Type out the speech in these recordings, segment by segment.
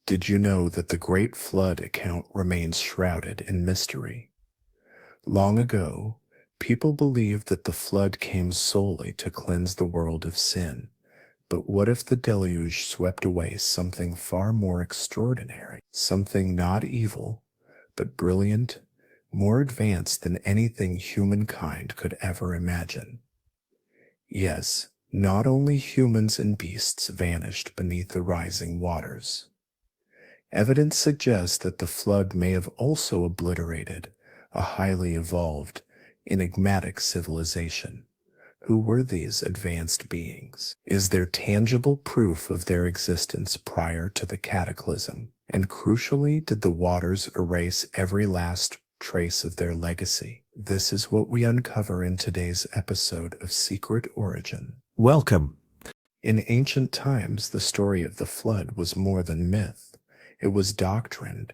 Did you know that the Great Flood account remains shrouded in mystery? Long ago, people believed that the flood came solely to cleanse the world of sin. But what if the deluge swept away something far more extraordinary? Something not evil, but brilliant, more advanced than anything humankind could ever imagine. Yes, not only humans and beasts vanished beneath the rising waters. Evidence suggests that the flood may have also obliterated a highly evolved, enigmatic civilization. Who were these advanced beings? Is there tangible proof of their existence prior to the cataclysm? And crucially, did the waters erase every last trace of their legacy? This is what we uncover in today's episode of Secret Origin. Welcome. In ancient times, the story of the flood was more than myth. It was doctrine.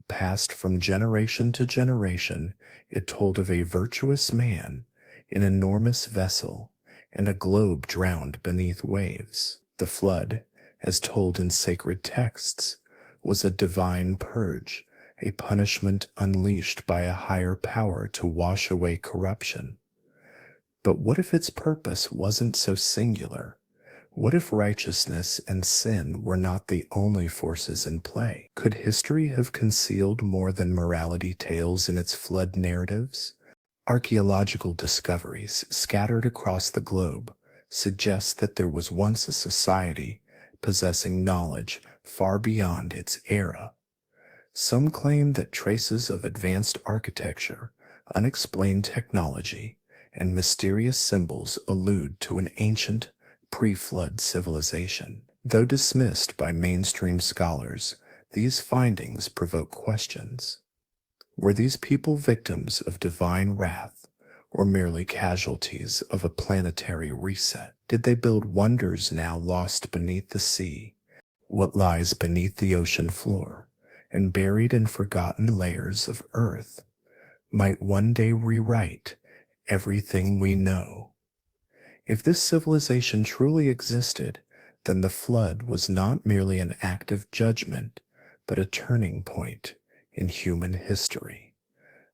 Passed from generation to generation, it told of a virtuous man, an enormous vessel, and a globe drowned beneath waves. The flood, as told in sacred texts, was a divine purge, a punishment unleashed by a higher power to wash away corruption. But what if its purpose wasn't so singular? What if righteousness and sin were not the only forces in play? Could history have concealed more than morality tales in its flood narratives? Archaeological discoveries scattered across the globe suggest that there was once a society possessing knowledge far beyond its era. Some claim that traces of advanced architecture, unexplained technology, and mysterious symbols allude to an ancient pre-flood civilization. Though dismissed by mainstream scholars, these findings provoke questions. Were these people victims of divine wrath, or merely casualties of a planetary reset? Did they build wonders now lost beneath the sea? What lies beneath the ocean floor, and buried in forgotten layers of earth, might one day rewrite everything we know? If this civilization truly existed, then the flood was not merely an act of judgment, but a turning point in human history,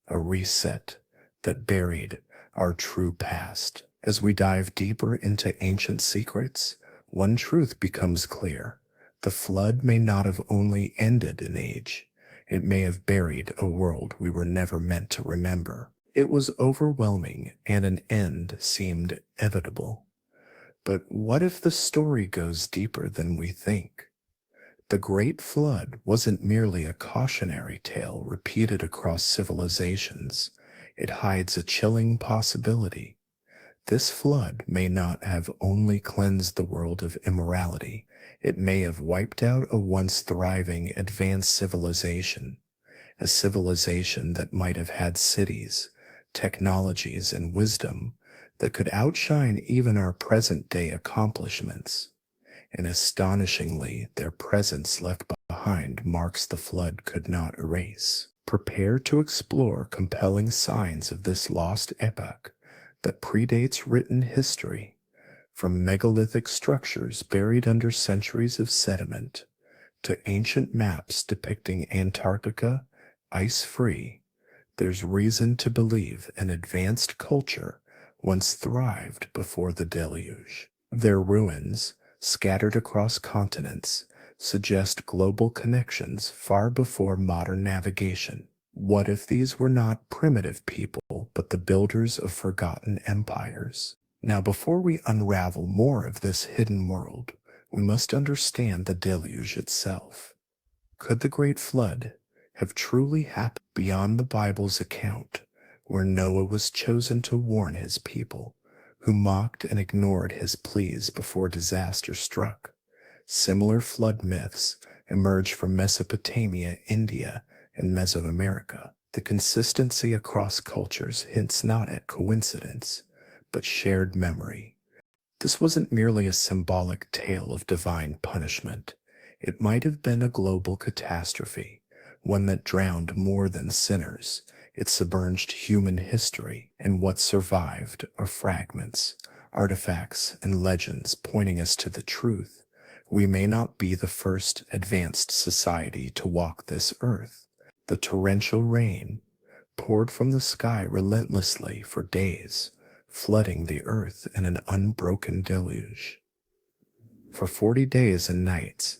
a reset that buried our true past. As we dive deeper into ancient secrets, one truth becomes clear. The flood may not have only ended an age, it may have buried a world we were never meant to remember. It was overwhelming, and an end seemed inevitable. But what if the story goes deeper than we think? The Great Flood wasn't merely a cautionary tale repeated across civilizations. It hides a chilling possibility. This flood may not have only cleansed the world of immorality, it may have wiped out a once thriving advanced civilization, a civilization that might have had cities, technologies, and wisdom that could outshine even our present-day accomplishments. And astonishingly, their presence left behind marks the flood could not erase. Prepare to explore compelling signs of this lost epoch that predates written history, from megalithic structures buried under centuries of sediment to ancient maps depicting Antarctica ice-free. There's reason to believe an advanced culture once thrived before the deluge. Their ruins, scattered across continents, suggest global connections far before modern navigation. What if these were not primitive people, but the builders of forgotten empires? Now, before we unravel more of this hidden world, we must understand the deluge itself. Could the Great Flood have truly happened beyond the Bible's account, where Noah was chosen to warn his people, who mocked and ignored his pleas before disaster struck? Similar flood myths emerge from Mesopotamia, India, and Mesoamerica. The consistency across cultures hints not at coincidence, but shared memory. This wasn't merely a symbolic tale of divine punishment. It might have been a global catastrophe, one that drowned more than sinners. It submerged human history, and what survived are fragments, artifacts, and legends pointing us to the truth. We may not be the first advanced society to walk this earth. The torrential rain poured from the sky relentlessly for days, flooding the earth in an unbroken deluge. For 40 days and nights,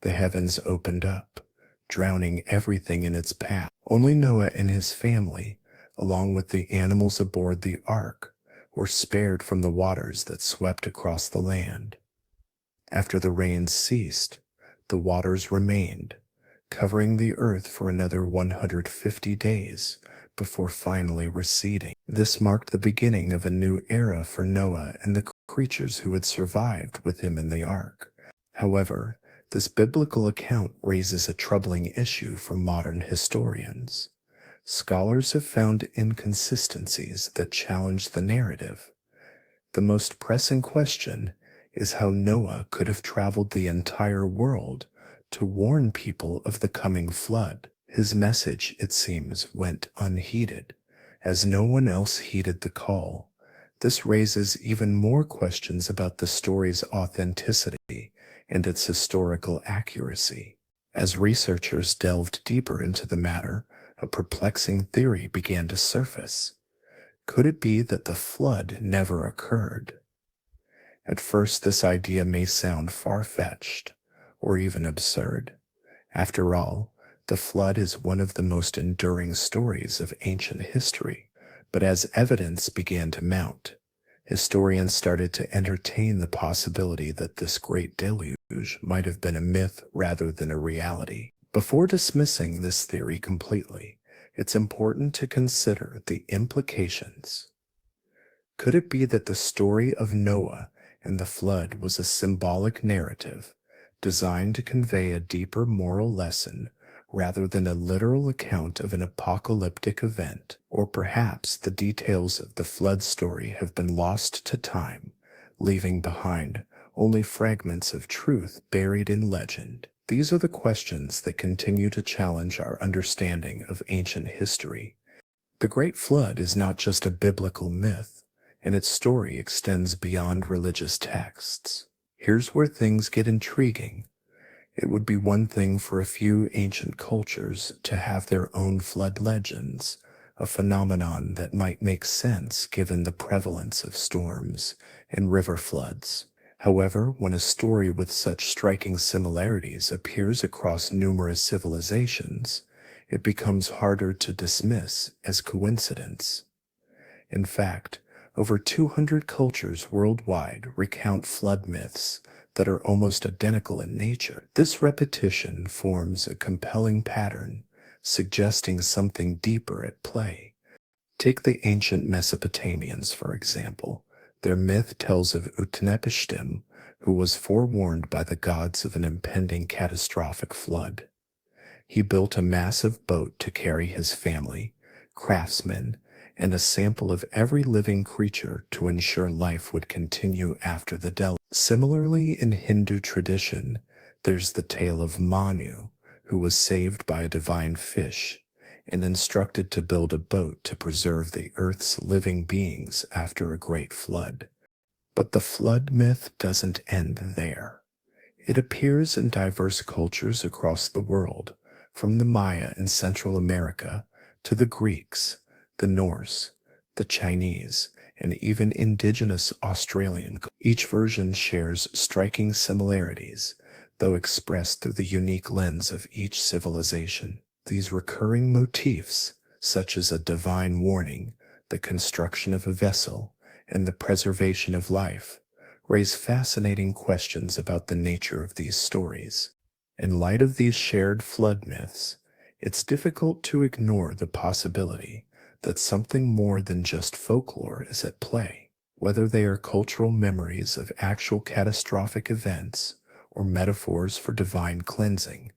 the heavens opened up, drowning everything in its path. Only Noah and his family, along with the animals aboard the ark, were spared from the waters that swept across the land. After the rains ceased, the waters remained, covering the earth for another 150 days before finally receding. This marked the beginning of a new era for Noah and the creatures who had survived with him in the ark. However, this biblical account raises a troubling issue for modern historians. Scholars have found inconsistencies that challenge the narrative. The most pressing question is how Noah could have traveled the entire world to warn people of the coming flood. His message, it seems, went unheeded, as no one else heeded the call. This raises even more questions about the story's authenticity and its historical accuracy. As researchers delved deeper into the matter, a perplexing theory began to surface. Could it be that the flood never occurred? At first, this idea may sound far-fetched or even absurd. After all, the flood is one of the most enduring stories of ancient history. But as evidence began to mount, historians started to entertain the possibility that this great deluge might have been a myth rather than a reality. Before dismissing this theory completely, it's important to consider the implications. Could it be that the story of Noah and the flood was a symbolic narrative designed to convey a deeper moral lesson rather than a literal account of an apocalyptic event? Or perhaps the details of the flood story have been lost to time, leaving behind only fragments of truth buried in legend. These are the questions that continue to challenge our understanding of ancient history. The Great Flood is not just a biblical myth, and its story extends beyond religious texts. Here's where things get intriguing. It would be one thing for a few ancient cultures to have their own flood legends, a phenomenon that might make sense given the prevalence of storms and river floods. However, when a story with such striking similarities appears across numerous civilizations, it becomes harder to dismiss as coincidence. In fact, over 200 cultures worldwide recount flood myths that are almost identical in nature. This repetition forms a compelling pattern, suggesting something deeper at play. Take the ancient Mesopotamians, for example. Their myth tells of Utnapishtim, who was forewarned by the gods of an impending catastrophic flood. He built a massive boat to carry his family, craftsmen, and a sample of every living creature to ensure life would continue after the deluge. Similarly, in Hindu tradition, there's the tale of Manu, who was saved by a divine fish and instructed to build a boat to preserve the earth's living beings after a great flood. But the flood myth doesn't end there. It appears in diverse cultures across the world, from the Maya in Central America to the Greeks, the Norse, the Chinese, and even indigenous Australian. Each version shares striking similarities, though expressed through the unique lens of each civilization. These recurring motifs, such as a divine warning, the construction of a vessel, and the preservation of life, raise fascinating questions about the nature of these stories. In light of these shared flood myths, it's difficult to ignore the possibility that something more than just folklore is at play. Whether they are cultural memories of actual catastrophic events or metaphors for divine cleansing,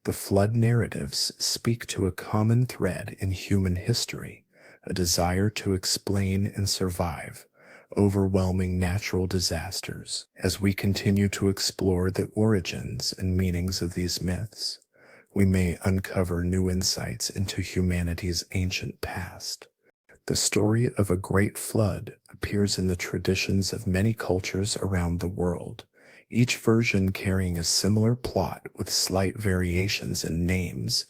the flood narratives speak to a common thread in human history, a desire to explain and survive overwhelming natural disasters. As we continue to explore the origins and meanings of these myths, we may uncover new insights into humanity's ancient past. The story of a great flood appears in the traditions of many cultures around the world, each version carrying a similar plot with slight variations in names.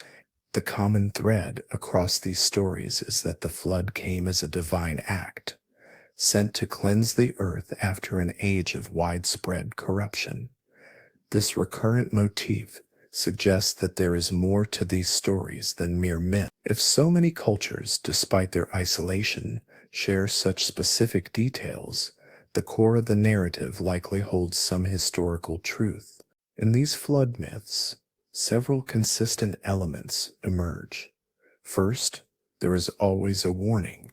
The common thread across these stories is that the flood came as a divine act, sent to cleanse the earth after an age of widespread corruption. This recurrent motif suggests that there is more to these stories than mere myth. If so many cultures, despite their isolation, share such specific details, the core of the narrative likely holds some historical truth. In these flood myths, several consistent elements emerge. First, there is always a warning,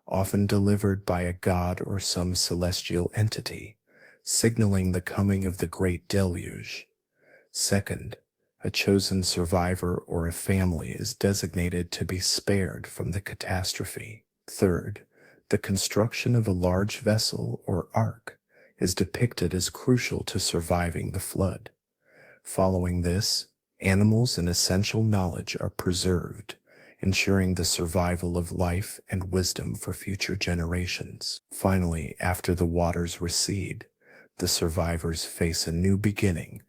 often delivered by a god or some celestial entity, signaling the coming of the Great Deluge. Second, a chosen survivor or a family is designated to be spared from the catastrophe. Third, the construction of a large vessel or ark is depicted as crucial to surviving the flood. Following this, animals and essential knowledge are preserved, ensuring the survival of life and wisdom for future generations. Finally, after the waters recede, the survivors face a new beginning,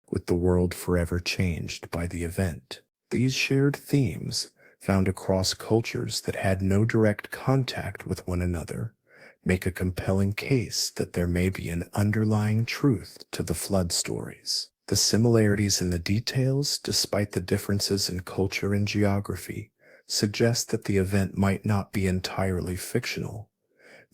with the world forever changed by the event. These shared themes, found across cultures that had no direct contact with one another, make a compelling case that there may be an underlying truth to the flood stories. The similarities in the details, despite the differences in culture and geography, suggest that the event might not be entirely fictional.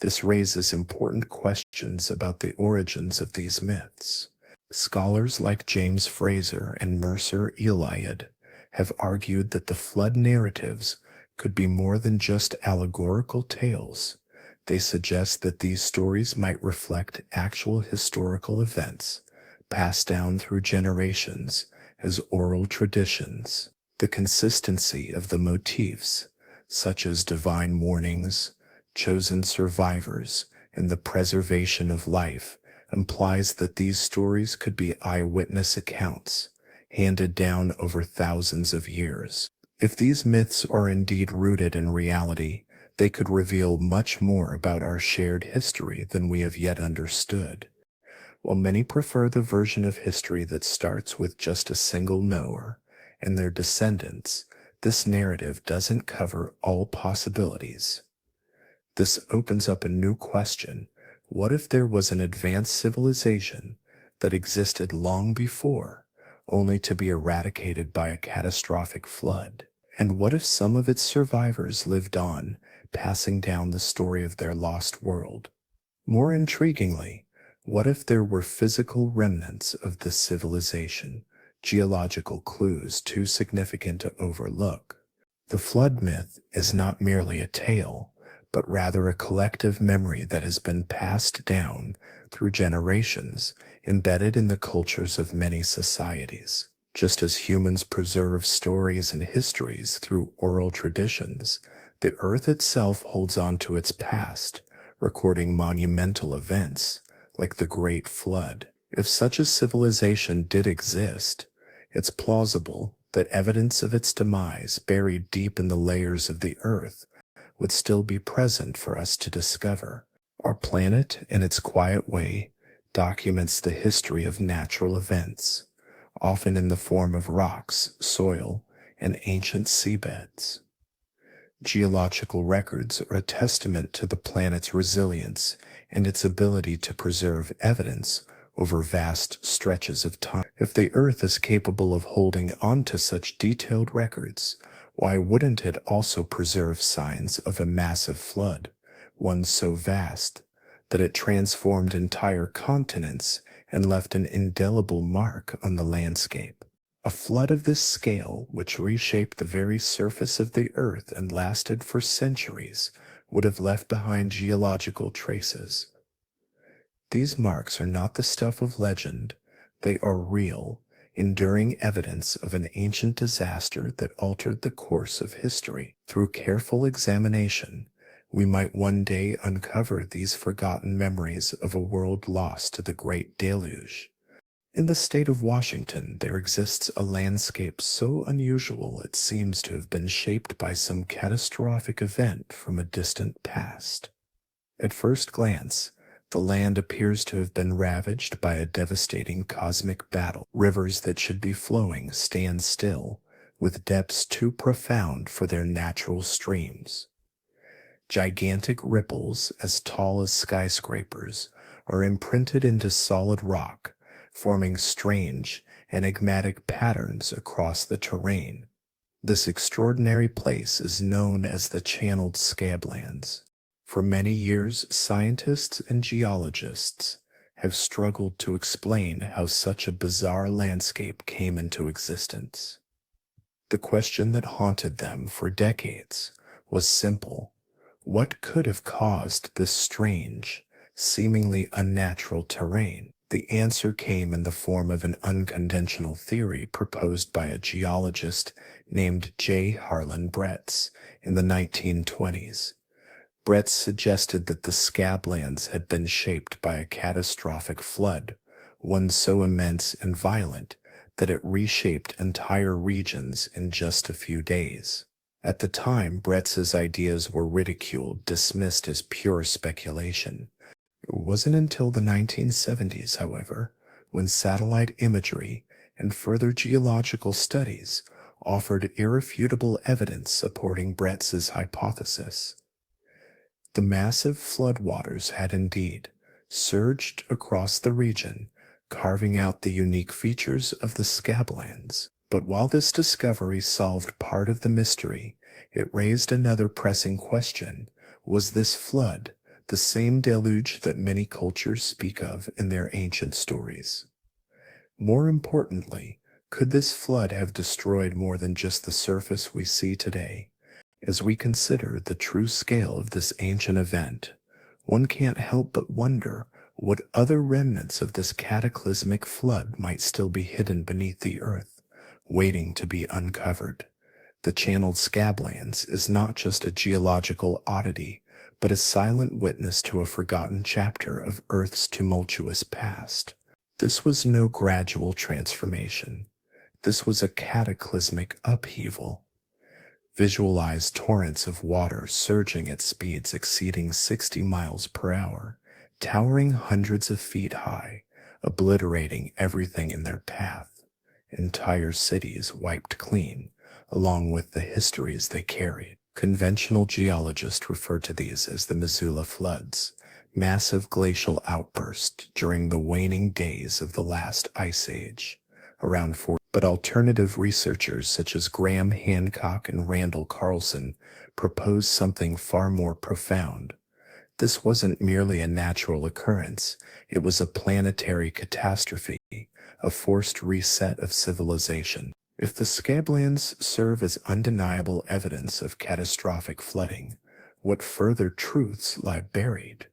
This raises important questions about the origins of these myths. Scholars like James Fraser and Mercer Eliade have argued that the flood narratives could be more than just allegorical tales. They suggest that these stories might reflect actual historical events, passed down through generations as oral traditions. The consistency of the motifs, such as divine warnings, chosen survivors, and the preservation of life, implies that these stories could be eyewitness accounts, handed down over thousands of years. If these myths are indeed rooted in reality, they could reveal much more about our shared history than we have yet understood. While many prefer the version of history that starts with just a single knower and their descendants, this narrative doesn't cover all possibilities. This opens up a new question. What if there was an advanced civilization that existed long before, only to be eradicated by a catastrophic flood? And what if some of its survivors lived on, passing down the story of their lost world? More intriguingly, what if there were physical remnants of this civilization, geological clues too significant to overlook? The flood myth is not merely a tale, but rather a collective memory that has been passed down through generations, embedded in the cultures of many societies. Just as humans preserve stories and histories through oral traditions, the earth itself holds on to its past, recording monumental events like the Great Flood. If such a civilization did exist, it's plausible that evidence of its demise buried deep in the layers of the earth would still be present for us to discover. Our planet, in its quiet way, documents the history of natural events, often in the form of rocks, soil, and ancient seabeds. Geological records are a testament to the planet's resilience and its ability to preserve evidence over vast stretches of time. If the Earth is capable of holding on to such detailed records, why wouldn't it also preserve signs of a massive flood, one so vast that it transformed entire continents and left an indelible mark on the landscape? A flood of this scale, which reshaped the very surface of the earth and lasted for centuries, would have left behind geological traces. These marks are not the stuff of legend. They are real, enduring evidence of an ancient disaster that altered the course of history. Through careful examination, we might one day uncover these forgotten memories of a world lost to the Great Deluge. In the state of Washington, there exists a landscape so unusual it seems to have been shaped by some catastrophic event from a distant past. At first glance, The land appears to have been ravaged by a devastating cosmic battle. Rivers that should be flowing stand still, with depths too profound for their natural streams. Gigantic ripples as tall as skyscrapers are imprinted into solid rock, forming strange, enigmatic patterns across the terrain. This extraordinary place is known as the Channeled Scablands. For many years, scientists and geologists have struggled to explain how such a bizarre landscape came into existence. The question that haunted them for decades was simple. What could have caused this strange, seemingly unnatural terrain? The answer came in the form of an unconventional theory proposed by a geologist named J. Harlan Bretz in the 1920s. Bretz suggested that the Scablands had been shaped by a catastrophic flood, one so immense and violent that it reshaped entire regions in just a few days. At the time, Bretz's ideas were ridiculed, dismissed as pure speculation. It wasn't until the 1970s, however, when satellite imagery and further geological studies offered irrefutable evidence supporting Bretz's hypothesis. The massive floodwaters had indeed surged across the region, carving out the unique features of the Scablands. But while this discovery solved part of the mystery, it raised another pressing question. Was this flood the same deluge that many cultures speak of in their ancient stories? More importantly, could this flood have destroyed more than just the surface we see today? As we consider the true scale of this ancient event, one can't help but wonder what other remnants of this cataclysmic flood might still be hidden beneath the earth, waiting to be uncovered. The Channeled Scablands is not just a geological oddity, but a silent witness to a forgotten chapter of Earth's tumultuous past. This was no gradual transformation. This was a cataclysmic upheaval. Visualize torrents of water surging at speeds exceeding 60 miles per hour, towering hundreds of feet high, obliterating everything in their path. Entire cities wiped clean, along with the histories they carried. Conventional geologists refer to these as the Missoula floods, massive glacial outbursts during the waning days of the last ice age, around 4. But alternative researchers such as Graham Hancock and Randall Carlson propose something far more profound. This wasn't merely a natural occurrence, it was a planetary catastrophe, a forced reset of civilization. If the Scablands serve as undeniable evidence of catastrophic flooding, what further truths lie buried?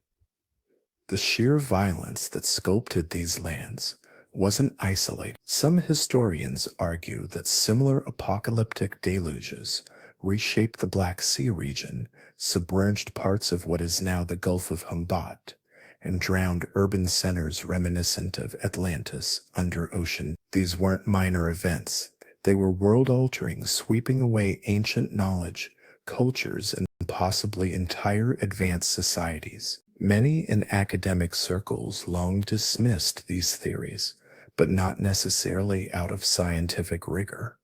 The sheer violence that sculpted these lands wasn't isolated. Some historians argue that similar apocalyptic deluges reshaped the Black Sea region, submerged parts of what is now the Gulf of Humboldt, and drowned urban centers reminiscent of Atlantis under ocean. These weren't minor events. They were world-altering, sweeping away ancient knowledge, cultures, and possibly entire advanced societies. Many in academic circles long dismissed these theories, but not necessarily out of scientific rigor.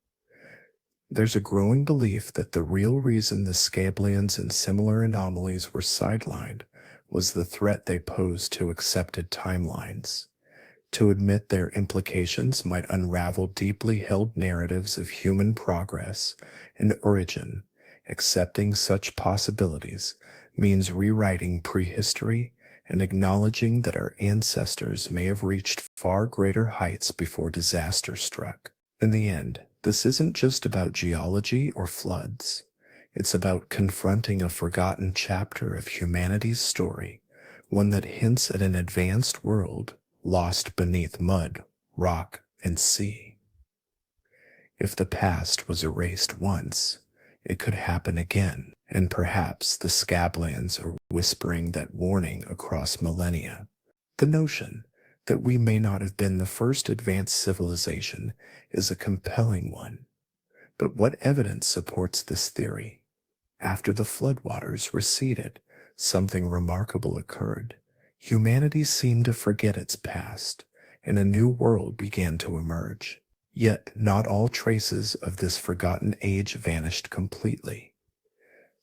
There's a growing belief that the real reason the Scablands and similar anomalies were sidelined was the threat they posed to accepted timelines. To admit their implications might unravel deeply held narratives of human progress and origin. Accepting such possibilities means rewriting prehistory and acknowledging that our ancestors may have reached far greater heights before disaster struck. In the end, this isn't just about geology or floods. It's about confronting a forgotten chapter of humanity's story, one that hints at an advanced world lost beneath mud, rock, and sea. If the past was erased once, it could happen again, and perhaps the Scablands are whispering that warning across millennia. The notion that we may not have been the first advanced civilization is a compelling one. But what evidence supports this theory? After the floodwaters receded, something remarkable occurred. Humanity seemed to forget its past, and a new world began to emerge. Yet not all traces of this forgotten age vanished completely.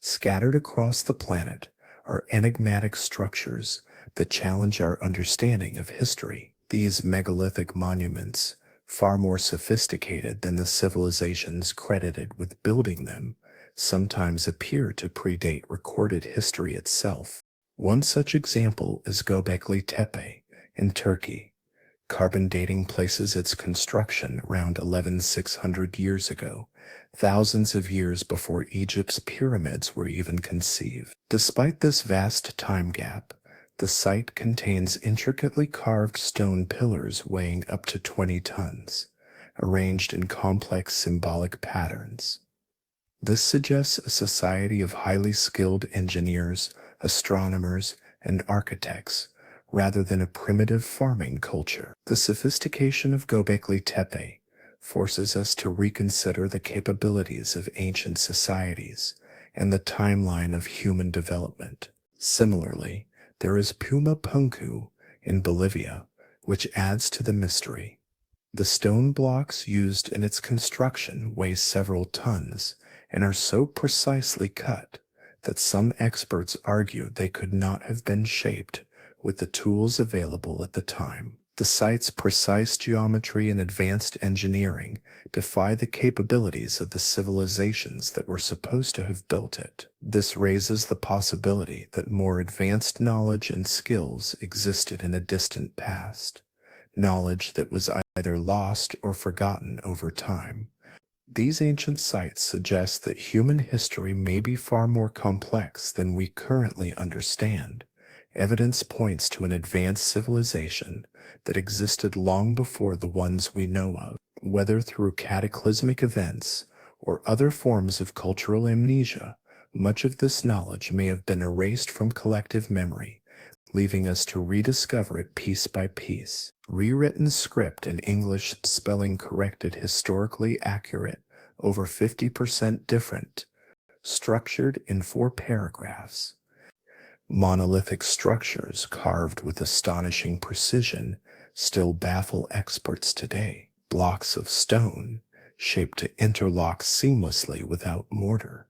Scattered across the planet are enigmatic structures that challenge our understanding of history. These megalithic monuments, far more sophisticated than the civilizations credited with building them, sometimes appear to predate recorded history itself. One such example is Göbekli Tepe in Turkey. Carbon dating places its construction around 11,600 years ago, thousands of years before Egypt's pyramids were even conceived. Despite this vast time gap, the site contains intricately carved stone pillars weighing up to 20 tons, arranged in complex symbolic patterns. This suggests a society of highly skilled engineers, astronomers, and architects, rather than a primitive farming culture. The sophistication of Göbekli Tepe forces us to reconsider the capabilities of ancient societies and the timeline of human development. Similarly, there is Puma Punku in Bolivia, which adds to the mystery. The stone blocks used in its construction weigh several tons and are so precisely cut that some experts argue they could not have been shaped with the tools available at the time. The site's precise geometry and advanced engineering defy the capabilities of the civilizations that were supposed to have built it. This raises the possibility that more advanced knowledge and skills existed in a distant past, knowledge that was either lost or forgotten over time. These ancient sites suggest that human history may be far more complex than we currently understand. Evidence points to an advanced civilization that existed long before the ones we know of. Whether through cataclysmic events or other forms of cultural amnesia, much of this knowledge may have been erased from collective memory, leaving us to rediscover it piece by piece. Rewritten script in English, spelling corrected, historically accurate, over 50% different, structured in 4 paragraphs. Monolithic structures carved with astonishing precision still baffle experts today. Blocks of stone, shaped to interlock seamlessly without mortar,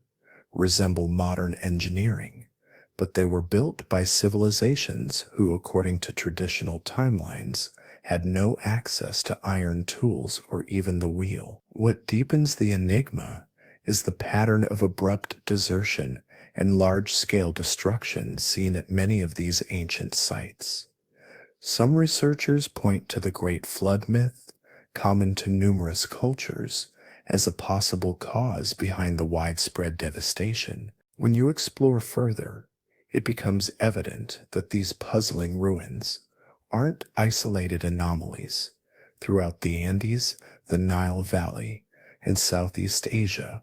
resemble modern engineering, but they were built by civilizations who, according to traditional timelines, had no access to iron tools or even the wheel. What deepens the enigma is the pattern of abrupt desertion and large-scale destruction seen at many of these ancient sites. Some researchers point to the Great Flood myth, common to numerous cultures, as a possible cause behind the widespread devastation. When you explore further, it becomes evident that these puzzling ruins aren't isolated anomalies. Throughout the Andes, the Nile Valley, and Southeast Asia,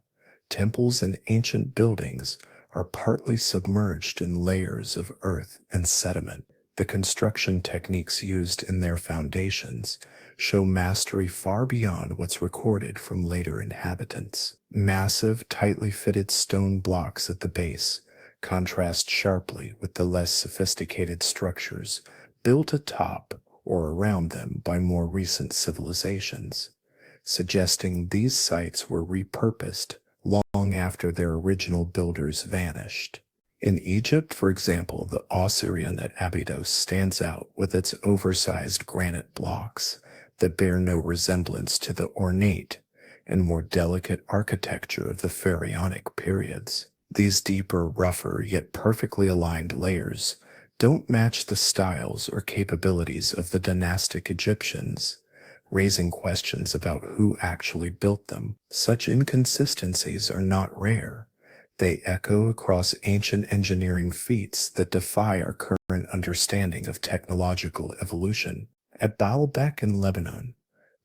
temples and ancient buildings are partly submerged in layers of earth and sediment. The construction techniques used in their foundations show mastery far beyond what's recorded from later inhabitants. Massive, tightly fitted stone blocks at the base contrast sharply with the less sophisticated structures built atop or around them by more recent civilizations, suggesting these sites were repurposed long after their original builders vanished. In Egypt, for example, the Osirian at Abydos stands out with its oversized granite blocks that bear no resemblance to the ornate and more delicate architecture of the pharaonic periods. These deeper, rougher, yet perfectly aligned layers don't match the styles or capabilities of the dynastic Egyptians, raising questions about who actually built them. Such inconsistencies are not rare. They echo across ancient engineering feats that defy our current understanding of technological evolution. At Baalbek in Lebanon,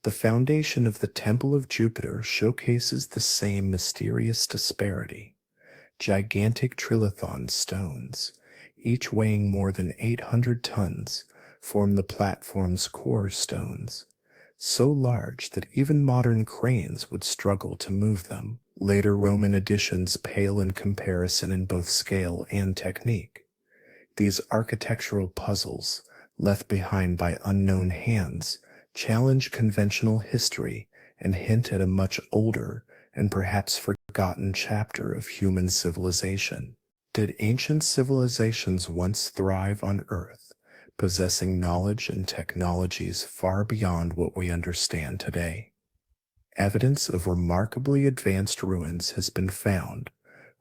the foundation of the Temple of Jupiter showcases the same mysterious disparity. Gigantic trilithon stones, each weighing more than 800 tons, form the platform's core stones, so large that even modern cranes would struggle to move them. Later Roman additions pale in comparison in both scale and technique. These architectural puzzles, left behind by unknown hands, challenge conventional history and hint at a much older and perhaps forgotten chapter of human civilization. Did ancient civilizations once thrive on Earth, possessing knowledge and technologies far beyond what we understand today? Evidence of remarkably advanced ruins has been found,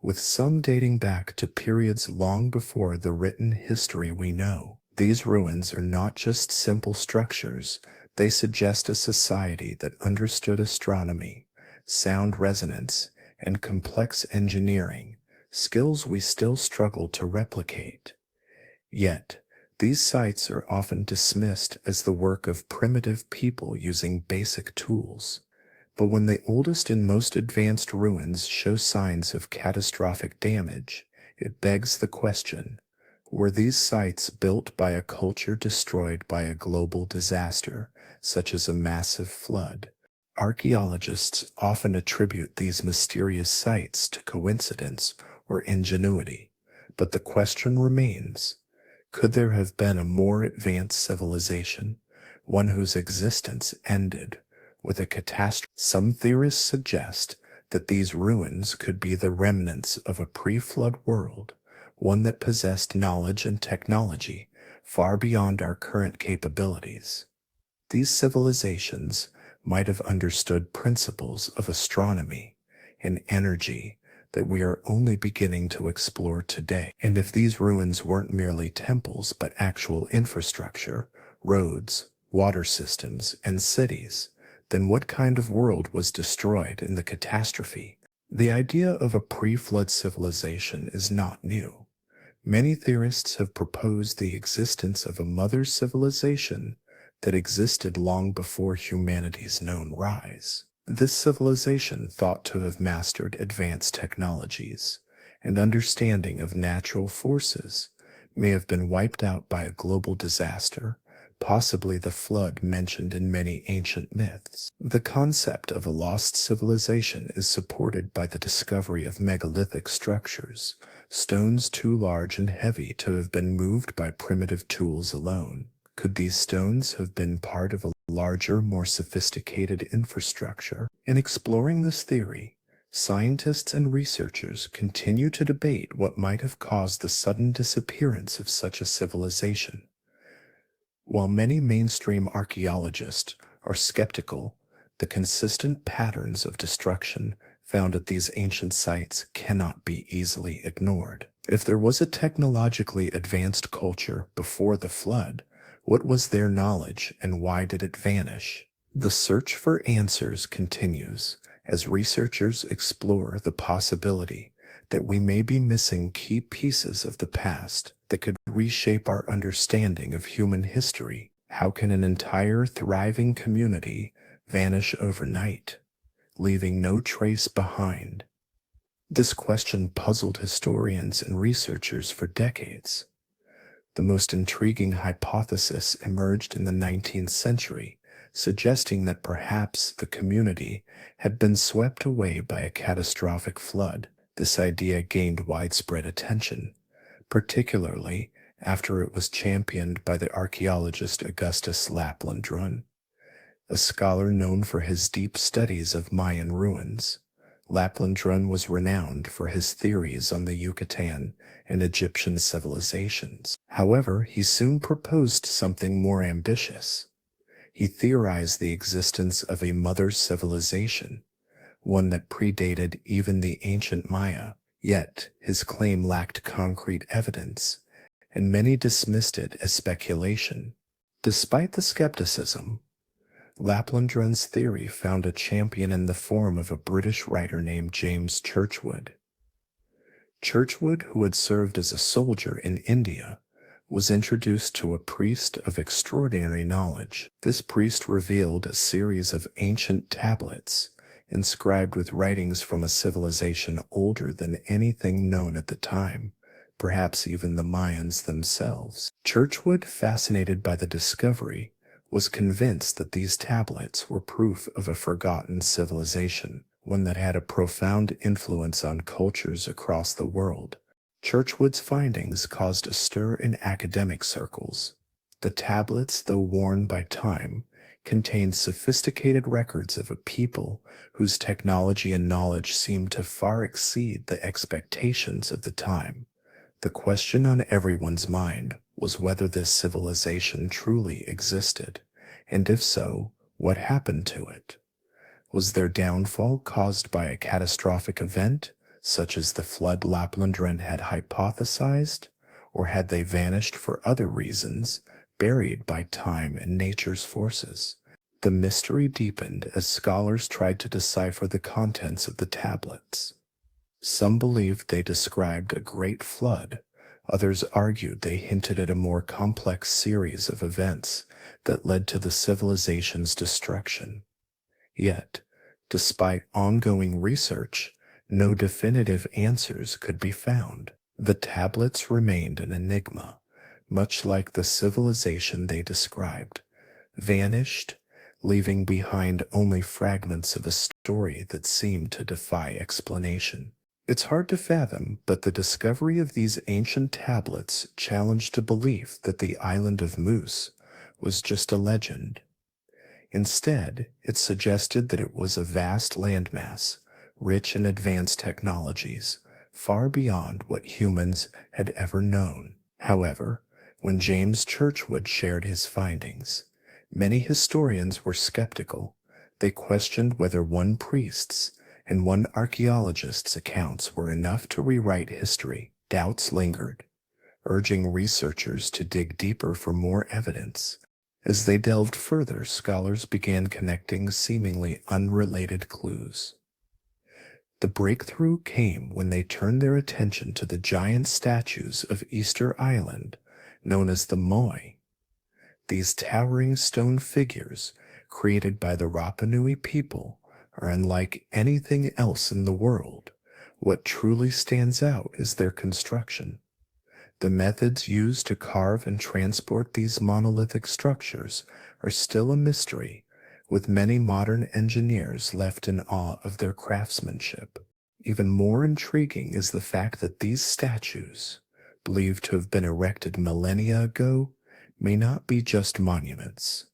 with some dating back to periods long before the written history we know. These ruins are not just simple structures, they suggest a society that understood astronomy, sound resonance, and complex engineering, skills we still struggle to replicate. Yet, these sites are often dismissed as the work of primitive people using basic tools. But when the oldest and most advanced ruins show signs of catastrophic damage, it begs the question, were these sites built by a culture destroyed by a global disaster, such as a massive flood? Archaeologists often attribute these mysterious sites to coincidence or ingenuity, but the question remains, could there have been a more advanced civilization, one whose existence ended with a catastrophe? Some theorists suggest that these ruins could be the remnants of a pre-flood world, one that possessed knowledge and technology far beyond our current capabilities. These civilizations might have understood principles of astronomy and energy that we are only beginning to explore today. And if these ruins weren't merely temples but actual infrastructure, roads, water systems, and cities, then what kind of world was destroyed in the catastrophe? The idea of a pre-flood civilization is not new. Many theorists have proposed the existence of a mother civilization that existed long before humanity's known rise. This civilization thought to have mastered advanced technologies, and understanding of natural forces may have been wiped out by a global disaster, possibly the flood mentioned in many ancient myths. The concept of a lost civilization is supported by the discovery of megalithic structures, stones too large and heavy to have been moved by primitive tools alone. Could these stones have been part of a larger, more sophisticated infrastructure? In exploring this theory, scientists and researchers continue to debate what might have caused the sudden disappearance of such a civilization. While many mainstream archaeologists are skeptical, the consistent patterns of destruction found at these ancient sites cannot be easily ignored. If there was a technologically advanced culture before the flood, what was their knowledge and why did it vanish? The search for answers continues as researchers explore the possibility that we may be missing key pieces of the past that could reshape our understanding of human history. How can an entire thriving community vanish overnight, leaving no trace behind? This question puzzled historians and researchers for decades. The most intriguing hypothesis emerged in the 19th century, suggesting that perhaps the community had been swept away by a catastrophic flood. This idea gained widespread attention, particularly after it was championed by the archaeologist Augustus Laplandrun, a scholar known for his deep studies of Mayan ruins. Laplandrun was renowned for his theories on the Yucatan and Egyptian civilizations. However, he soon proposed something more ambitious. He theorized the existence of a mother civilization, one that predated even the ancient Maya. Yet, his claim lacked concrete evidence, and many dismissed it as speculation. Despite the skepticism, Laplandrun's theory found a champion in the form of a British writer named James Churchward. Churchward, who had served as a soldier in India, was introduced to a priest of extraordinary knowledge. This priest revealed a series of ancient tablets inscribed with writings from a civilization older than anything known at the time, perhaps even the Mayans themselves. Churchward, fascinated by the discovery, was convinced that these tablets were proof of a forgotten civilization, one that had a profound influence on cultures across the world. Churchwood's findings caused a stir in academic circles. The tablets, though worn by time, contained sophisticated records of a people whose technology and knowledge seemed to far exceed the expectations of the time. The question on everyone's mind was whether this civilization truly existed, and if so, what happened to it. Was their downfall caused by a catastrophic event, such as the flood Laplandren had hypothesized, or had they vanished for other reasons, buried by time and nature's forces? The mystery deepened as scholars tried to decipher the contents of the tablets. Some believed they described a great flood. Others argued they hinted at a more complex series of events that led to the civilization's destruction. Yet, despite ongoing research, no definitive answers could be found. The tablets remained an enigma, much like the civilization they described, vanished, leaving behind only fragments of a story that seemed to defy explanation. It's hard to fathom, but the discovery of these ancient tablets challenged a belief that the island of Moose was just a legend. Instead, it suggested that it was a vast landmass, rich in advanced technologies, far beyond what humans had ever known. However, when James Churchwood shared his findings, many historians were skeptical. They questioned whether one priest's and one archaeologist's accounts were enough to rewrite history. Doubts lingered, urging researchers to dig deeper for more evidence. As they delved further, scholars began connecting seemingly unrelated clues. The breakthrough came when they turned their attention to the giant statues of Easter Island, known as the Moi. These towering stone figures, created by the Rapa Nui people, are unlike anything else in the world. What truly stands out is their construction. The methods used to carve and transport these monolithic structures are still a mystery, with many modern engineers left in awe of their craftsmanship. Even more intriguing is the fact that these statues, believed to have been erected millennia ago, may not be just monuments.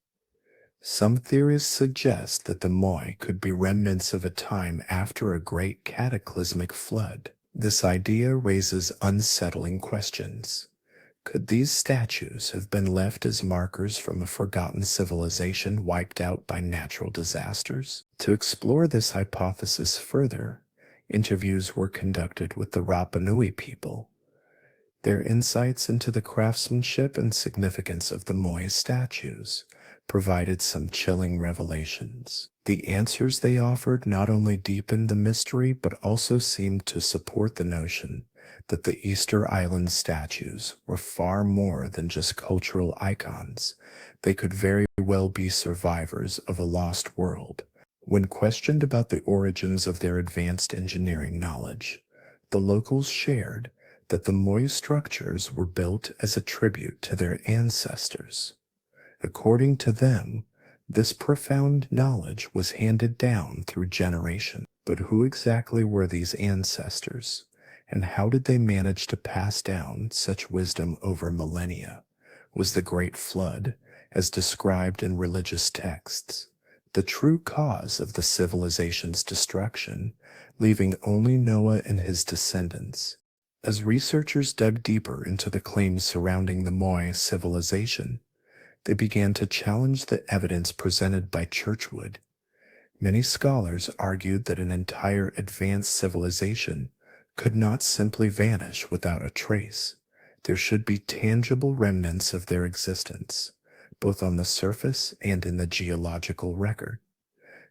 Some theorists suggest that the Moi could be remnants of a time after a great cataclysmic flood. This idea raises unsettling questions. Could these statues have been left as markers from a forgotten civilization wiped out by natural disasters? To explore this hypothesis further, interviews were conducted with the Rapa Nui people. Their insights into the craftsmanship and significance of the Moi statues provided some chilling revelations. The answers they offered not only deepened the mystery but also seemed to support the notion that the Easter Island statues were far more than just cultural icons. They could very well be survivors of a lost world. When questioned about the origins of their advanced engineering knowledge, the locals shared that the Moi structures were built as a tribute to their ancestors. According to them, this profound knowledge was handed down through generations. But who exactly were these ancestors, and how did they manage to pass down such wisdom over millennia? Was the Great Flood, as described in religious texts, the true cause of the civilization's destruction, leaving only Noah and his descendants? As researchers dug deeper into the claims surrounding the Moi civilization, they began to challenge the evidence presented by Churchwood. Many scholars argued that an entire advanced civilization could not simply vanish without a trace. There should be tangible remnants of their existence, both on the surface and in the geological record.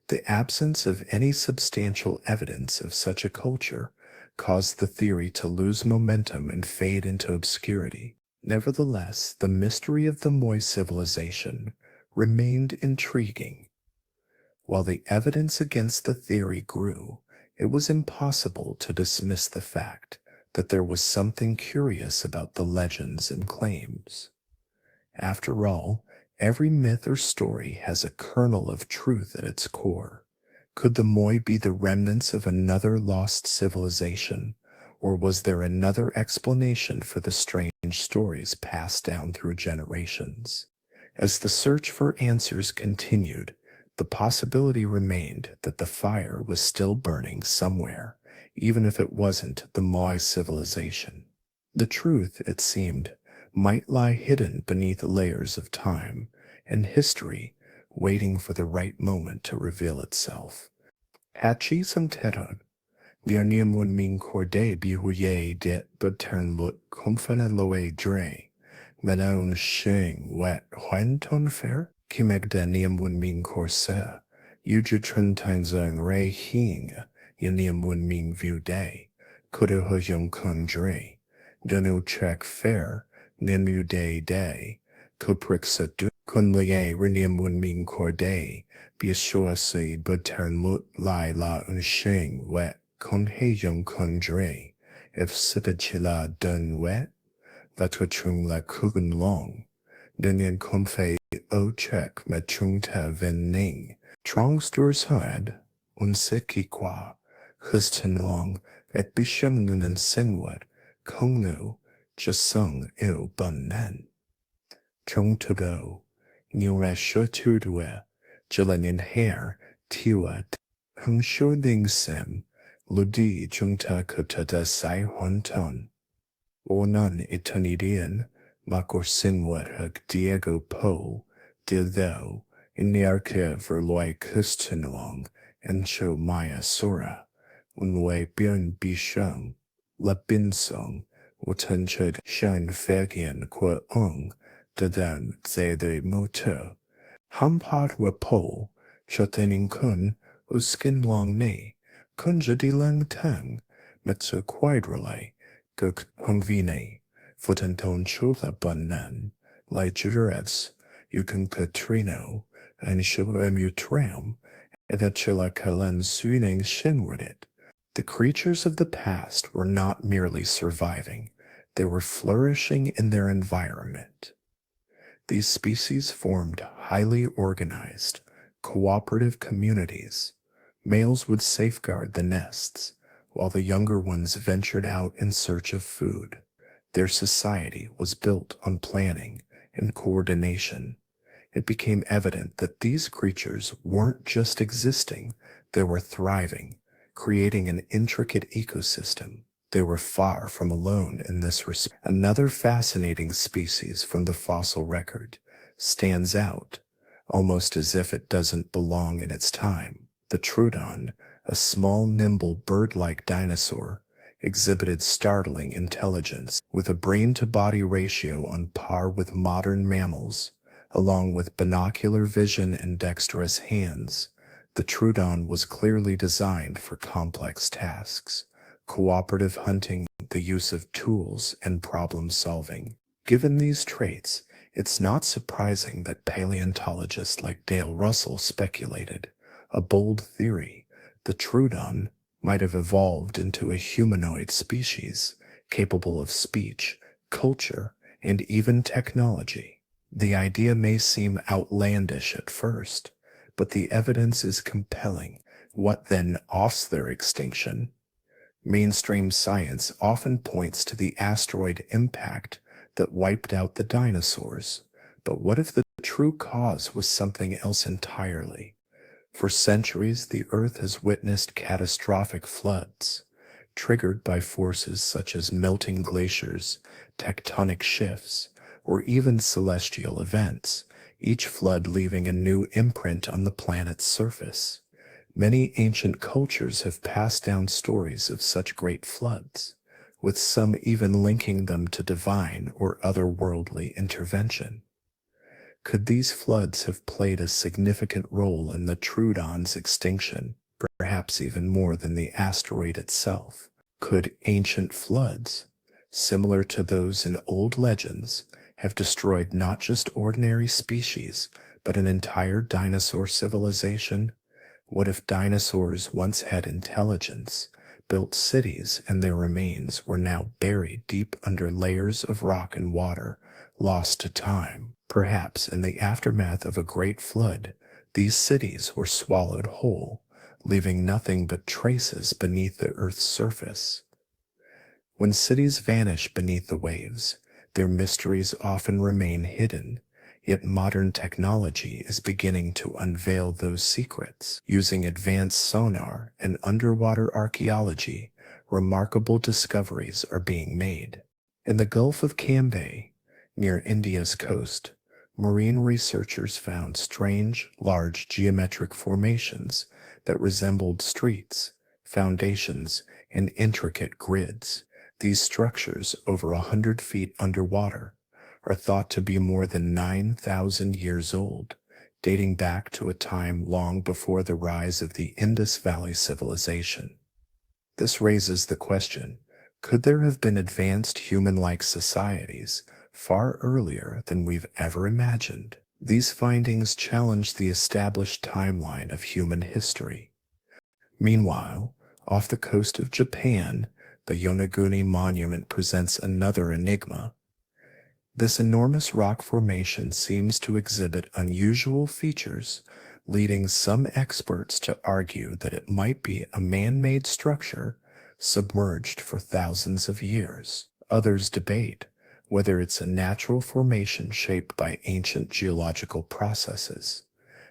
The absence of any substantial evidence of such a culture caused the theory to lose momentum and fade into obscurity. Nevertheless, the mystery of the Moi civilization remained intriguing. While the evidence against the theory grew, it was impossible to dismiss the fact that there was something curious about the legends and claims. After all, every myth or story has a kernel of truth at its core. Could the Moi be the remnants of another lost civilization, Or was there another explanation for the strange stories passed down through generations? As the search for answers continued, the possibility remained that the fire was still burning somewhere, even if it wasn't the Moai civilization. The truth, it seemed, might lie hidden beneath layers of time and history, waiting for the right moment to reveal itself. Hachi Samteron, Vianiamun Min Corde Bihuye Det Butern Lut Kumfana Loe Dre, Manaun Shing Wet Huanton Fair, Kimegdaniamun Min Corsair, Yujutran Tanzang Ray Hing, Yaniamun Min View Day, Kudohojung Kun Dre, Danu Chek Fair, Nimu Day, Kuprixat Kunlie Riniamun Min Corde, Biashuasi Butern Lut Lai La Unshing Wet. Kon he yung kon dre, if sitachila dun wet, vatwachung la kugun long, dunyan konfe o chek machung ta ven ning, trong sturs had, unsiki qua, husten long, et bisham nunan sinwat, kong nu, jasung il bun nan. Chung to go, nura shoturdwe, jilanin hair, tiwa, hung sure ding sim, Ludi Jungta Kutada Sai Honton. Onan Itanidian, Makor Sinwat Diego Po, Dildo, in the Arke Verloi Kustenlong, and Cho Maya Sora, Unway Björn Bishung, La Binsong, Wotanchud Shan Fagian Qua Ung, Dadan Zede Moto, Hampad Wapo, Chotening Kun, Uskin Long Ne. Kunja di lang tang, metsu quadrale, guk hongvine, futanton chula bunnan, lai jurets, yukun katrino, and shilemutram, and that chila kalan suining shinwardit. The creatures of the past were not merely surviving, they were flourishing in their environment. These species formed highly organized, cooperative communities. Males would safeguard the nests, while the younger ones ventured out in search of food. Their society was built on planning and coordination. It became evident that these creatures weren't just existing, they were thriving, creating an intricate ecosystem. They were far from alone in this respect. Another fascinating species from the fossil record stands out, almost as if it doesn't belong in its time. The Trudon, a small, nimble, bird-like dinosaur, exhibited startling intelligence with a brain-to-body ratio on par with modern mammals. Along with binocular vision and dexterous hands, the Trudon was clearly designed for complex tasks, cooperative hunting, the use of tools, and problem-solving. Given these traits, it's not surprising that paleontologists like Dale Russell speculated a bold theory: the Trudon might have evolved into a humanoid species capable of speech, culture, and even technology. The idea may seem outlandish at first, but the evidence is compelling. What then offs their extinction? Mainstream science often points to the asteroid impact that wiped out the dinosaurs. But what if the true cause was something else entirely? For centuries, the Earth has witnessed catastrophic floods, triggered by forces such as melting glaciers, tectonic shifts, or even celestial events, each flood leaving a new imprint on the planet's surface. Many ancient cultures have passed down stories of such great floods, with some even linking them to divine or otherworldly intervention. Could these floods have played a significant role in the Trudon's extinction, perhaps even more than the asteroid itself? Could ancient floods, similar to those in old legends, have destroyed not just ordinary species, but an entire dinosaur civilization? What if dinosaurs once had intelligence, built cities, and their remains were now buried deep under layers of rock and water, lost to time? Perhaps in the aftermath of a great flood, these cities were swallowed whole, leaving nothing but traces beneath the Earth's surface. When cities vanish beneath the waves, their mysteries often remain hidden, yet modern technology is beginning to unveil those secrets. Using advanced sonar and underwater archaeology, remarkable discoveries are being made. In the Gulf of Cambay, near India's coast, marine researchers found strange, large geometric formations that resembled streets, foundations, and intricate grids. These structures, over 100 feet underwater, are thought to be more than 9,000 years old, dating back to a time long before the rise of the Indus Valley civilization. This raises the question, could there have been advanced human-like societies far earlier than we've ever imagined? These findings challenge the established timeline of human history. Meanwhile, off the coast of Japan, the Yonaguni Monument presents another enigma. This enormous rock formation seems to exhibit unusual features, leading some experts to argue that it might be a man-made structure submerged for thousands of years. Others debate whether it's a natural formation shaped by ancient geological processes.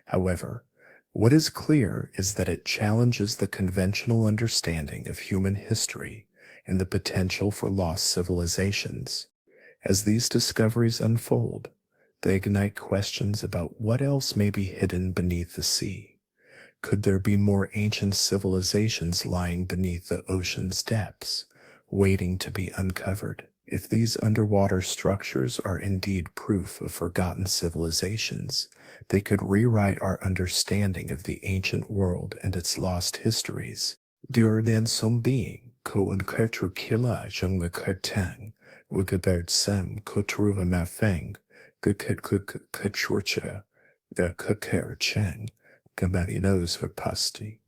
However, what is clear is that it challenges the conventional understanding of human history and the potential for lost civilizations. As these discoveries unfold, they ignite questions about what else may be hidden beneath the sea. Could there be more ancient civilizations lying beneath the ocean's depths, waiting to be uncovered? If these underwater structures are indeed proof of forgotten civilizations, they could rewrite our understanding of the ancient world and its lost histories. During some being, ko and kertru kila jung the kertang, wugabert sem kotruva mafeng, gukutchurcha, the kuker cheng, gamarinos for pasti.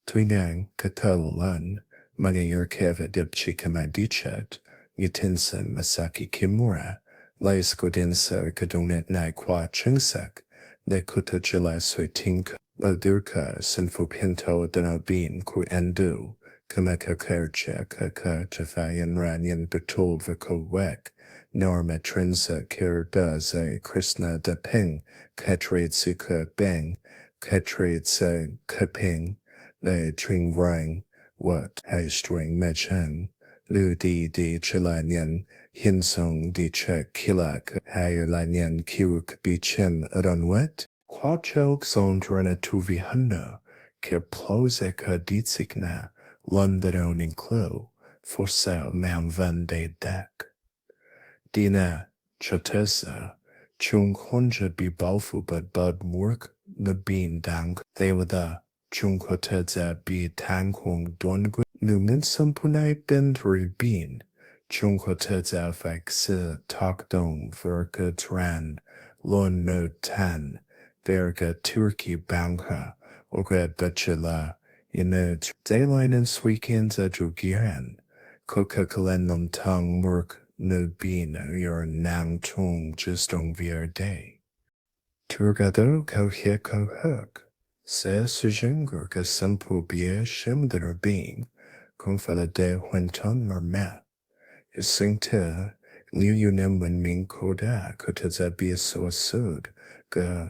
Twinang katalan, magayur keva dipchi kamadichet, Yitinsen Masaki Kimura, Laiskodinsa Kadonet Nai Kwa Chingsak, Ne Kutachila Suitink, Ladurka Sinfopinto Danabin Ku Endu, Kameka Kercha Kaka Chafayan Ranyan Betol Viko Wek, Norma Trinsa Kirdaza Krishna Da Ping, Katrade Suka Bang, Katrade Sa Kaping, Le Tring Rang, What Hai String Mechang. Lu di chilanyan, hinsong di che kilak, hayalanyan kiuk bichem adonwet, quachok sondrena tuvi hunna, kir ploseka ditsikna, London inclo, for sale man van de dak. Dina, chatesa, chung honja bi balfu but bud work, the bean dank, they were the chung hoteza bi tankwong dongu. Numin sampunai ben rubin, chung hoteza fak se tak dong verka tran, lon no tan, verga turkey bangha, oga bachelor, inert, dayline and weekends a jugiran, coca kalenum tang murk, no bean, your nang tung just on vier day. Turgado ko he ko huk, se sujengur ka sampu bie shimder being. Confalade Huenton Norma. Is Singte, Liu Yunim when Ming Koda, Kotazabi so sud, Ga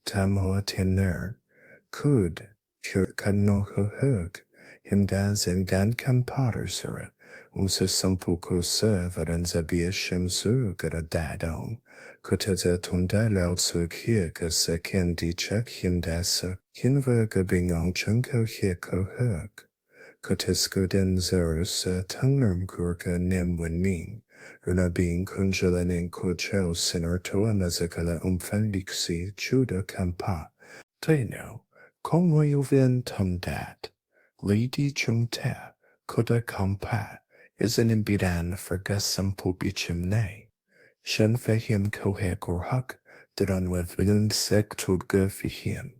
Tamho Tenner, Kud, Kurkano Hug, Himdaz and Dan Kampater Sura, Usa Sampu Kosa, Varanzabia Shemsu, Gada Dadong, Kotaza Tunda Lao Suk Ka Sekin Di Chek Himdasa, Hinva Gabingong Chunko Hiko Hug. Kotiskoden Zerus Tungnerm Kurka Nem Winming, Una being Kunjalanin Kochel Sinertoa Nazakala Felixi Chuda Kampa, Taino, Kongwayuvin Tumdat, Lady Chungta, Koda Kampa, is an imbidan for Gasampo Bichimne. Shen Fehim Kohek or Huck, Diran with Vilin Sek Tudga Fihim.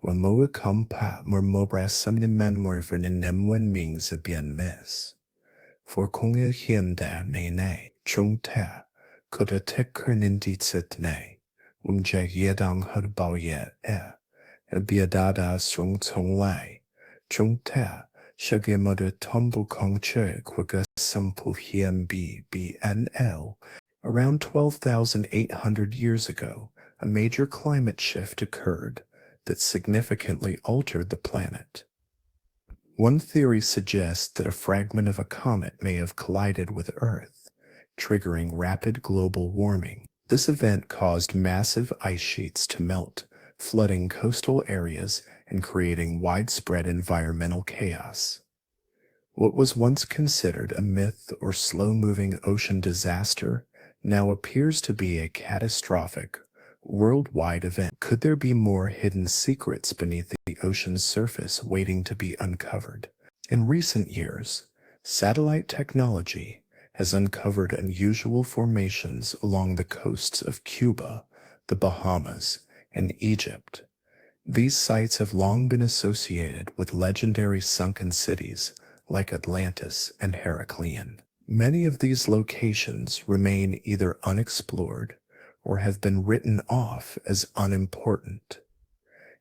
When Moa Kampa more mobra some men more for the Nemwen means a bien mess. For Konga Hienda Nene, Chung Ta, could a tecker ninditset ne, Jag Yedang Hudbao Yet a Biadada Strong Tong Lai, Chung Ta, Shagemode Tombo Kongche Kwaga Sampu Hiem BNL. Around 12,800 years ago, a major climate shift occurred that significantly altered the planet. One theory suggests that a fragment of a comet may have collided with Earth, triggering rapid global warming. This event caused massive ice sheets to melt, flooding coastal areas and creating widespread environmental chaos. What was once considered a myth or slow-moving ocean disaster now appears to be a catastrophic, worldwide event. Could there be more hidden secrets beneath the ocean's surface waiting to be uncovered? In recent years, satellite technology has uncovered unusual formations along the coasts of Cuba, the Bahamas, and Egypt. These sites have long been associated with legendary sunken cities like Atlantis and Heraclean. Many of these locations remain either unexplored or have been written off as unimportant.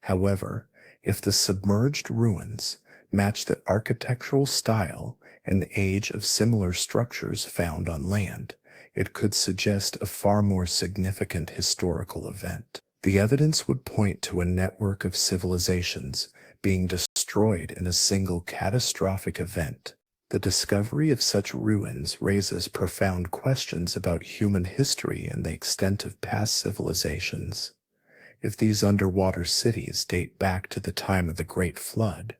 However, if the submerged ruins match the architectural style and age of similar structures found on land, it could suggest a far more significant historical event. The evidence would point to a network of civilizations being destroyed in a single catastrophic event. The discovery of such ruins raises profound questions about human history and the extent of past civilizations. If these underwater cities date back to the time of the Great Flood,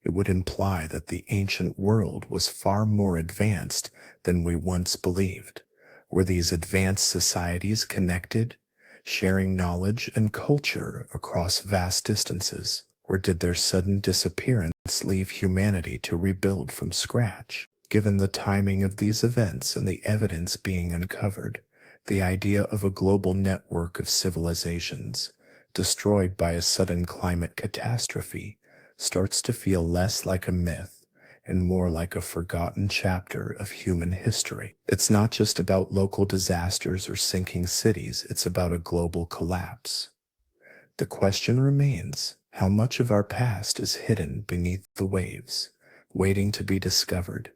it would imply that the ancient world was far more advanced than we once believed. Were these advanced societies connected, sharing knowledge and culture across vast distances? Or did their sudden disappearance leave humanity to rebuild from scratch? Given the timing of these events and the evidence being uncovered, the idea of a global network of civilizations destroyed by a sudden climate catastrophe starts to feel less like a myth and more like a forgotten chapter of human history. It's not just about local disasters or sinking cities, it's about a global collapse. The question remains, how much of our past is hidden beneath the waves, waiting to be discovered?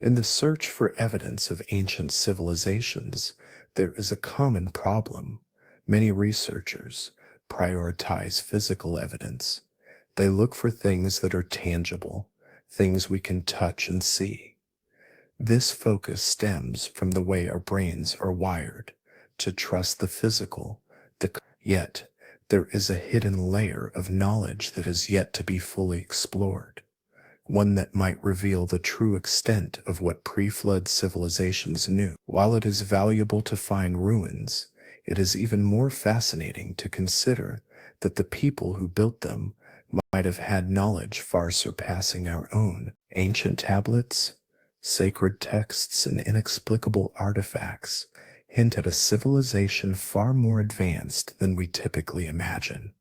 In the search for evidence of ancient civilizations, there is a common problem. Many researchers prioritize physical evidence. They look for things that are tangible, things we can touch and see. This focus stems from the way our brains are wired to trust the physical, yet there is a hidden layer of knowledge that is yet to be fully explored, one that might reveal the true extent of what pre-flood civilizations knew. While it is valuable to find ruins, it is even more fascinating to consider that the people who built them might have had knowledge far surpassing our own. Ancient tablets, sacred texts, and inexplicable artifacts hint at a civilization far more advanced than we typically imagine.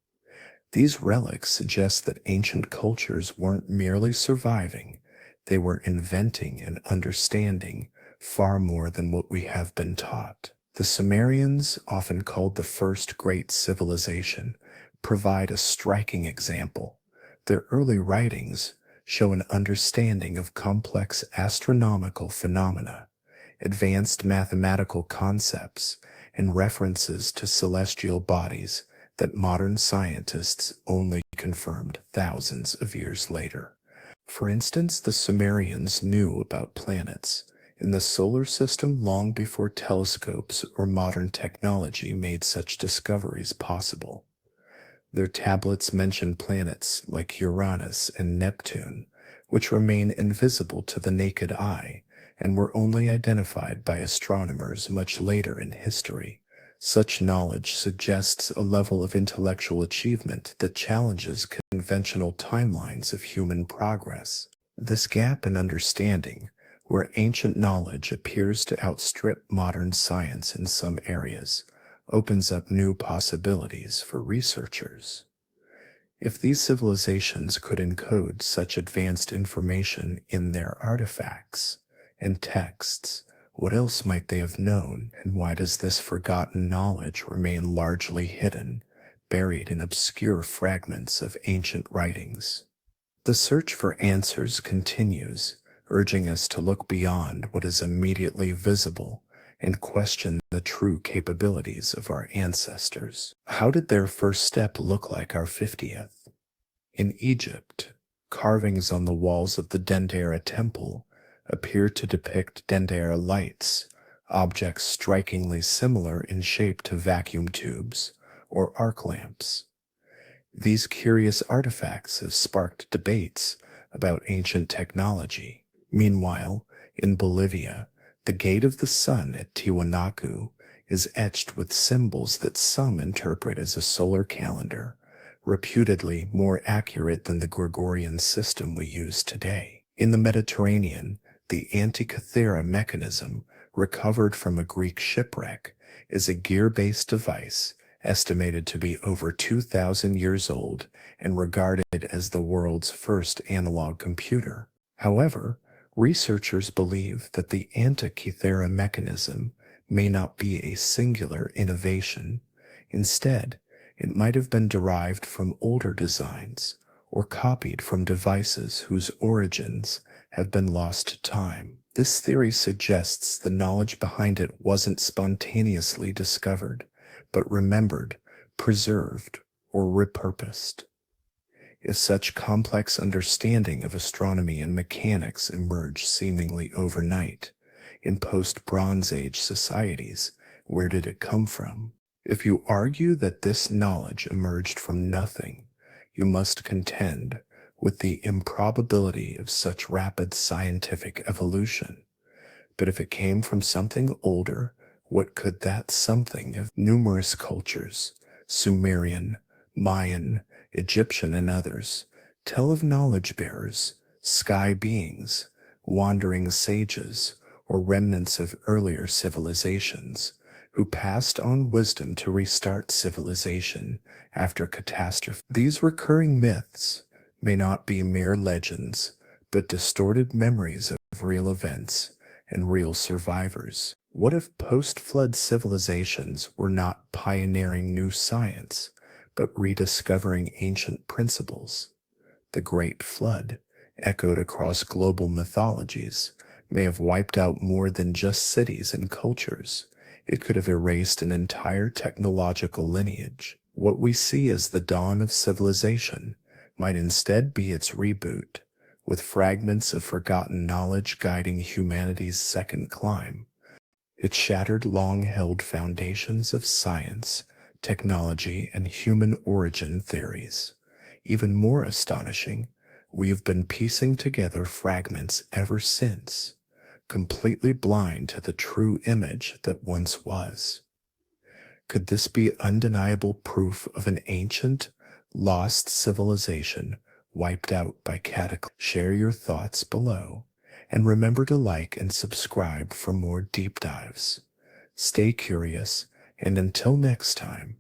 These relics suggest that ancient cultures weren't merely surviving, they were inventing and understanding far more than what we have been taught. The Sumerians, often called the first great civilization, provide a striking example. Their early writings show an understanding of complex astronomical phenomena, advanced mathematical concepts, and references to celestial bodies that modern scientists only confirmed thousands of years later. For instance, the Sumerians knew about planets in the solar system long before telescopes or modern technology made such discoveries possible. Their tablets mention planets like Uranus and Neptune, which remain invisible to the naked eye and were only identified by astronomers much later in history. Such knowledge suggests a level of intellectual achievement that challenges conventional timelines of human progress. This gap in understanding, where ancient knowledge appears to outstrip modern science in some areas, opens up new possibilities for researchers. If these civilizations could encode such advanced information in their artifacts and texts, what else might they have known, and why does this forgotten knowledge remain largely hidden, buried in obscure fragments of ancient writings? The search for answers continues, urging us to look beyond what is immediately visible and question the true capabilities of our ancestors. How did their first step look like our 50th? In Egypt, carvings on the walls of the Dendera temple appear to depict Dendera lights, objects strikingly similar in shape to vacuum tubes or arc lamps. These curious artifacts have sparked debates about ancient technology. Meanwhile, in Bolivia, the Gate of the Sun at Tiwanaku is etched with symbols that some interpret as a solar calendar, reputedly more accurate than the Gregorian system we use today. In the Mediterranean, the Antikythera mechanism, recovered from a Greek shipwreck, is a gear-based device estimated to be over 2,000 years old and regarded as the world's first analog computer. However, researchers believe that the Antikythera mechanism may not be a singular innovation. Instead, it might have been derived from older designs or copied from devices whose origins have been lost to time. This theory suggests the knowledge behind it wasn't spontaneously discovered, but remembered, preserved, or repurposed. If such complex understanding of astronomy and mechanics emerged seemingly overnight in post-Bronze Age societies, where did it come from? If you argue that this knowledge emerged from nothing, you must contend with the improbability of such rapid scientific evolution. But if it came from something older, what could that something have? Numerous cultures, Sumerian, Mayan, Egyptian, and others, tell of knowledge bearers, sky beings, wandering sages, or remnants of earlier civilizations, who passed on wisdom to restart civilization after catastrophe. These recurring myths may not be mere legends, but distorted memories of real events and real survivors. What if post-flood civilizations were not pioneering new science, but rediscovering ancient principles? The Great Flood, echoed across global mythologies, may have wiped out more than just cities and cultures. It could have erased an entire technological lineage. What we see as the dawn of civilization might instead be its reboot, with fragments of forgotten knowledge guiding humanity's second climb. It shattered long-held foundations of science, technology, and human origin theories. Even more astonishing, we have been piecing together fragments ever since, completely blind to the true image that once was. Could this be undeniable proof of an ancient, lost civilization wiped out by cataclysm? Share your thoughts below, and remember to like and subscribe for more deep dives. Stay curious, and until next time,